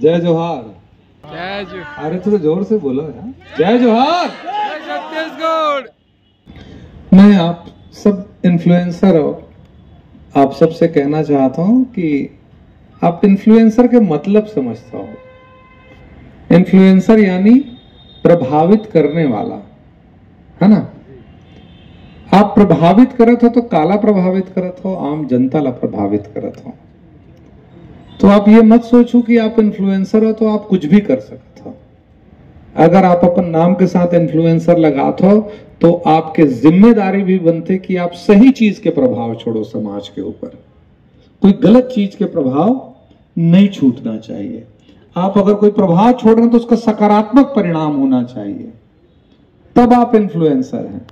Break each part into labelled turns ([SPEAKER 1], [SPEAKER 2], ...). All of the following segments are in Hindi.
[SPEAKER 1] जय जोहार।
[SPEAKER 2] जय जोहार।
[SPEAKER 1] अरे थोड़ा जोर से बोलो यार। जय जोहार।
[SPEAKER 2] जय छत्तीसगढ़।
[SPEAKER 1] मैं आप सब इन्फ्लुएंसर हो, आप सबसे कहना चाहता हूं कि आप इन्फ्लुएंसर के मतलब समझता हो। इन्फ्लुएंसर यानी प्रभावित करने वाला, है ना। आप प्रभावित करत हो तो काला प्रभावित करत हो, आम जनता ला प्रभावित करत हो। तो आप ये मत सोचो कि आप इन्फ्लुएंसर हो तो आप कुछ भी कर सकते हो। अगर आप अपन नाम के साथ इन्फ्लुएंसर लगाते हो तो आपके जिम्मेदारी भी बनते कि आप सही चीज के प्रभाव छोड़ो समाज के ऊपर। कोई गलत चीज के प्रभाव नहीं छूटना चाहिए। आप अगर कोई प्रभाव छोड़ रहे हैं तो उसका सकारात्मक परिणाम होना चाहिए, तब आप इन्फ्लुएंसर हैं।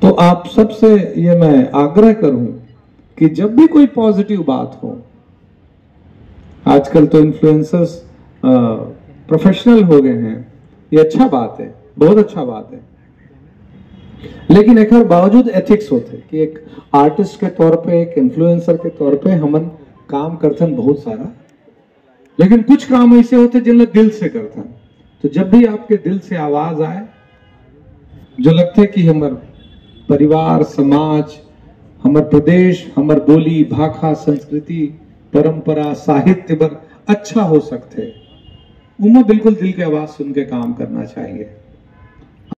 [SPEAKER 1] तो आप सबसे ये मैं आग्रह करूं कि जब भी कोई पॉजिटिव बात हो, आजकल तो इन्फ्लुएंसर्स प्रोफेशनल हो गए हैं, ये अच्छा बात है, बहुत अच्छा बात है। लेकिन एक बावजूद एथिक्स होते कि एक आर्टिस्ट के तौर पे, एक इन्फ्लुएंसर के तौर पे हमन काम करते हैं बहुत सारा, लेकिन कुछ काम ऐसे होते जिन दिल से करते हैं। तो जब भी आपके दिल से आवाज आए जो लगता है कि हमार परिवार, समाज, हमार प्रदेश, हमार बोली, भाषा, संस्कृति, परंपरा, साहित्य पर अच्छा हो सकते, उनमें बिल्कुल दिल की आवाज सुन के काम करना चाहिए।